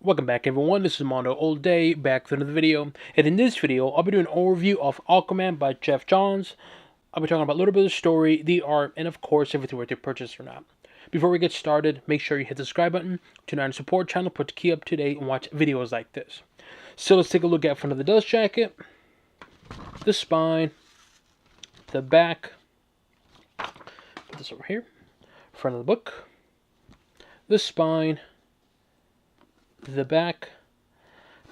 Welcome back everyone, this is Mondo All Day, back with another video. And in this video, I'll be doing an overview of Aquaman by Geoff Johns. I'll be talking about a little bit of the story, the art, and of course, if it's worth your purchase or not. Before we get started, make sure you hit the subscribe button, turn on the support channel, put to keep up to date, and watch videos like this. So let's take a look at front of the dust jacket, the spine, the back, put this over here, front of the book, the spine, the back,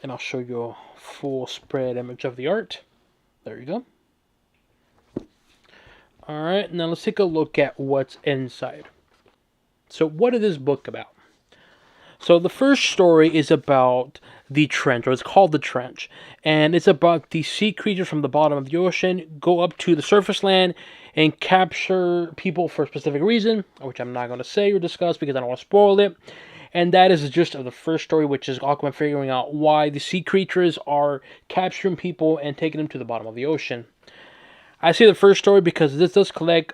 and I'll show you a full spread image of the art. There you go. Alright, now let's take a look at what's inside. So what is this book about? So the first story is about the trench, or it's called the trench, and it's about the sea creatures from the bottom of the ocean go up to the surface land and capture people for a specific reason, which I'm not going to say or discuss because I don't want to spoil it. And that is the gist of the first story, which is Aquaman figuring out why the sea creatures are capturing people and taking them to the bottom of the ocean. I say the first story because this does collect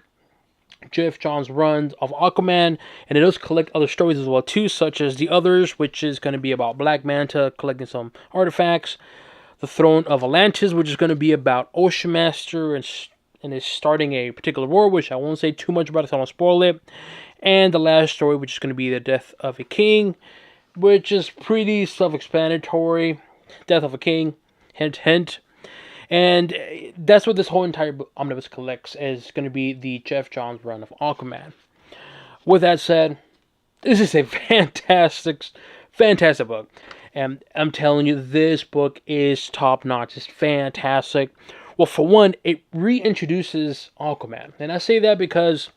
Geoff Johns' runs of Aquaman, and it does collect other stories as well too, such as The Others, which is going to be about Black Manta collecting some artifacts, The Throne of Atlantis, which is going to be about Ocean Master and is starting a particular war, which I won't say too much about it, so I won't spoil it. And the last story, which is going to be The Death of a King, which is pretty self-explanatory. Death of a King, hint, hint. And that's what this whole entire omnibus collects, is going to be the Geoff Johns run of Aquaman. With that said, this is a fantastic book. And I'm telling you, this book is top-notch. It's fantastic. Well, for one, it reintroduces Aquaman. And I say that because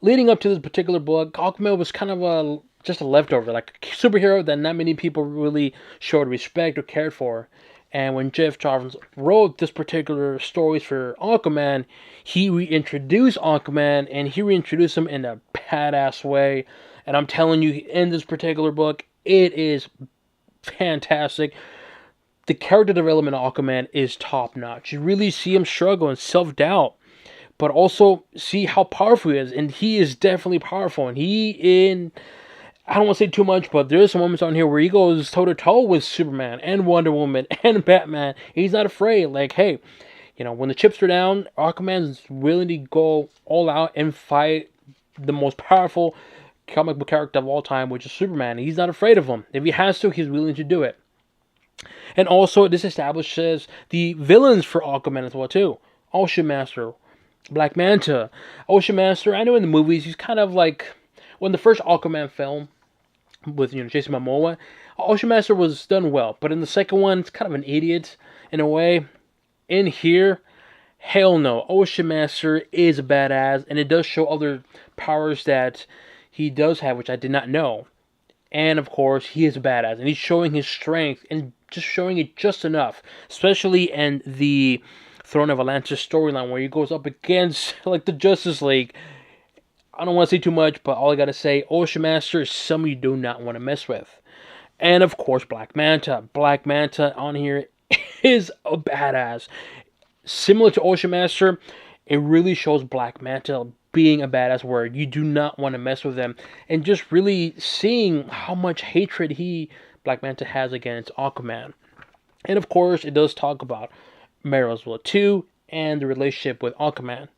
leading up to this particular book, Aquaman was kind of just a leftover, like a superhero that not many people really showed respect or cared for. And when Geoff Johns wrote this particular stories for Aquaman, he reintroduced Aquaman, and he reintroduced him in a badass way. And I'm telling you, in this particular book, it is fantastic. The character development of Aquaman is top-notch. You really see him struggle and self-doubt, but also see how powerful he is. And he is definitely powerful. And I don't want to say too much, but there's some moments on here where he goes toe-to-toe with Superman and Wonder Woman and Batman. He's not afraid. Like, hey, when the chips are down, Aquaman is willing to go all out and fight the most powerful comic book character of all time, which is Superman. He's not afraid of him. If he has to, he's willing to do it. And also, this establishes the villains for Aquaman as well, too. Ocean Master, Black Manta. Ocean Master, I know in the movies, he's kind of like, when the first Aquaman film with Jason Momoa, Ocean Master was done well, but in the second one, it's kind of an idiot in a way. In here, hell no, Ocean Master is a badass, and it does show other powers that he does have, which I did not know. And of course, he is a badass, and he's showing his strength, and just showing it just enough, especially in the Throne of Atlantis storyline, where he goes up against like the Justice League. I don't want to say too much, but all I gotta say, Ocean Master is somebody you do not want to mess with. And of course, Black Manta. Black Manta on here is a badass. Similar to Ocean Master, it really shows Black Manta being a badass where you do not want to mess with them. And just really seeing how much hatred Black Manta has against Aquaman. And of course, it does talk about Mera as well too, and the relationship with Aquaman.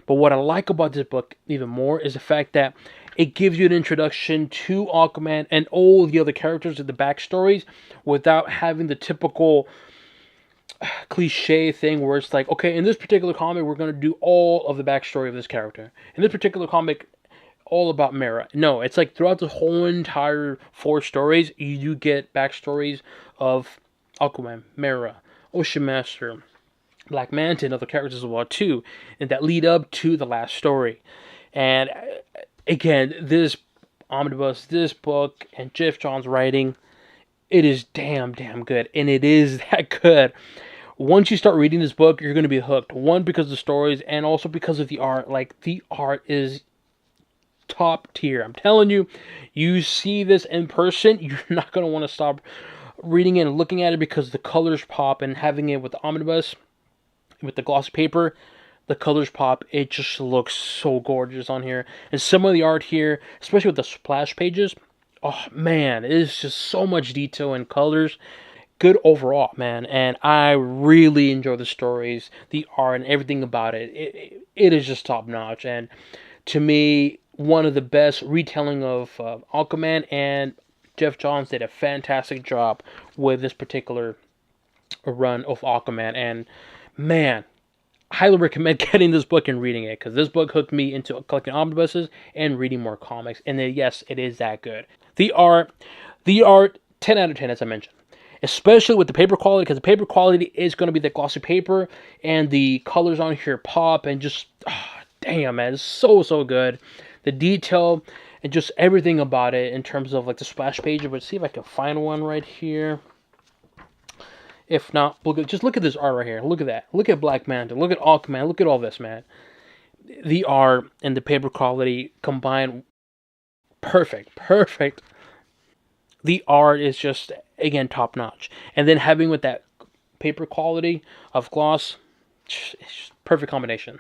But what I like about this book even more is the fact that it gives you an introduction to Aquaman and all the other characters of the backstories without having the typical cliche thing where it's like, okay, in this particular comic, we're going to do all of the backstory of this character. In this particular comic, all about Mera. No, it's like throughout the whole entire 4 stories, you do get backstories of Aquaman, Mera, Ocean Master, Black Manta, and other characters as well too, and that lead up to the last story. And again, this omnibus, this book, and Geoff Johns' writing, it is damn good, and it is that good. Once you start reading this book, you're going to be hooked. One, because of the stories, and also because of the art. Like, the art is top tier. I'm telling you, you see this in person, you're not going to want to stop reading it and looking at it because the colors pop, and having it with the omnibus, with the glossy paper, the colors pop. It just looks so gorgeous on here. And some of the art here, especially with the splash pages, Oh man, it is just so much detail and colors. Good overall, man, and I really enjoy the stories, the art, and everything about it. It is just top notch, and to me, one of the best retelling of Aquaman, and Geoff Johns did a fantastic job with this particular run of Aquaman, and man, highly recommend getting this book and reading it, because this book hooked me into collecting omnibuses and reading more comics. And then, yes, it is that good. The art, 10 out of 10, as I mentioned. Especially with the paper quality, because the paper quality is going to be the glossy paper, and the colors on here pop, and just, damn, man, it's so good. The detail and just everything about it in terms of like the splash page. But see if I can find one right here. If not, just look at this art right here. Look at that. Look at Black Manta. Look at Aquaman. Look at all this, man. The art and the paper quality combined, perfect. The art is just, again, top notch. And then having with that paper quality of gloss, it's perfect combination.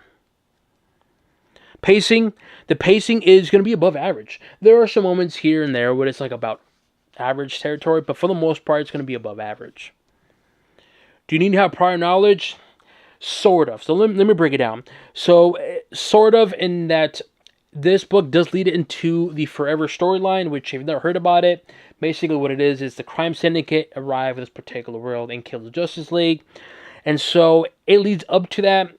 The pacing is going to be above average. There are some moments here and there where it's like about average territory, but for the most part, it's going to be above average. Do you need to have prior knowledge? Sort of. So let me break it down. So, sort of, in that this book does lead into the Forever storyline, which if you've never heard about it, basically what it is the crime syndicate arrive at this particular world and kill the Justice League. And so it leads up to that.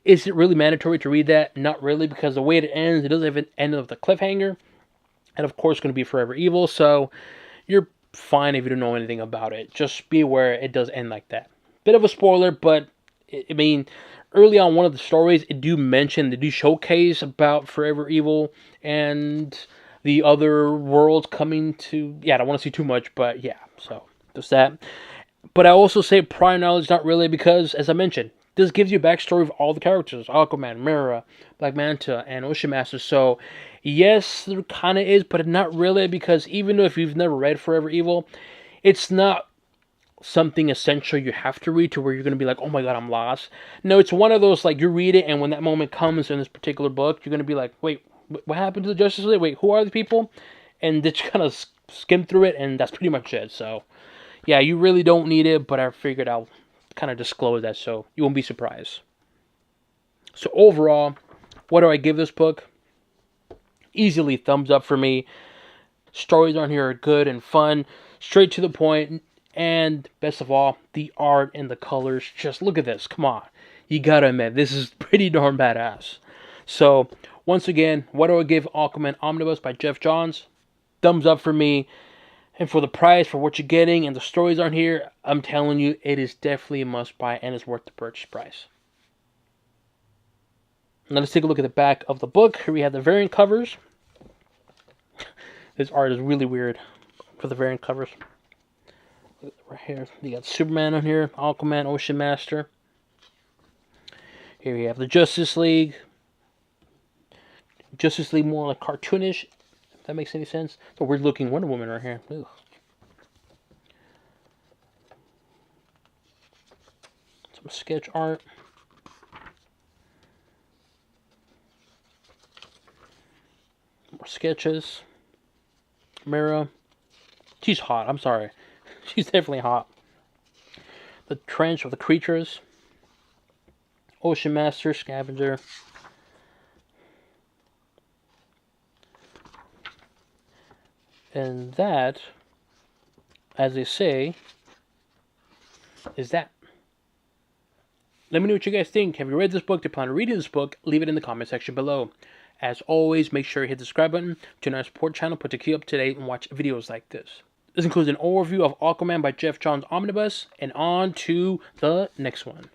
Is it really mandatory to read that? Not really, because the way it ends, it doesn't have an end of the cliffhanger. And of course, it's going to be Forever Evil, so you're fine if you don't know anything about it. Just be aware it does end like that. Bit of a spoiler, but I mean, early on, one of the stories, they do showcase about Forever Evil and the other worlds coming to. Yeah, I don't want to see too much, but yeah, so there's that. But I also say prior knowledge, not really, because as I mentioned, this gives you a backstory of all the characters: Aquaman, Mera, Black Manta, and Ocean Master. So yes, there kind of is, but not really, because even if you've never read Forever Evil, it's not something essential you have to read to where you're going to be like, oh my god, I'm lost. No, it's one of those, like, you read it, and when that moment comes in this particular book, you're going to be like, wait, what happened to the Justice League? Wait, who are the people? And just kind of skim through it, and that's pretty much it. So yeah, you really don't need it, but I figured I'll kind of disclose that so you won't be surprised. So overall, what do I give this book? Easily thumbs up for me. Stories on here are good and fun, straight to the point, and best of all, the art and the colors. Just look at this. Come on. You gotta admit, this is pretty darn badass. So, once again, what do I give Aquaman Omnibus by Geoff Johns? Thumbs up for me. And for the price, for what you're getting, and the stories on here, I'm telling you, it is definitely a must-buy, and it's worth the purchase price. Now let's take a look at the back of the book. Here we have the variant covers. This art is really weird for the variant covers. Right here, you got Superman on here, Aquaman, Ocean Master. Here we have the Justice League. Justice League more like cartoonish, if that makes any sense. The weird looking Wonder Woman right here. Ugh. Some sketch art. More sketches. Mera. She's hot, I'm sorry. She's definitely hot. The trench of the creatures. Ocean Master, Scavenger. And that, as they say, is that. Let me know what you guys think. Have you read this book? Do you plan on reading this book? Leave it in the comment section below. As always, make sure you hit the subscribe button to our support channel, put to keep up to date and watch videos like this. This includes an overview of Aquaman by Geoff Johns Omnibus, and on to the next one.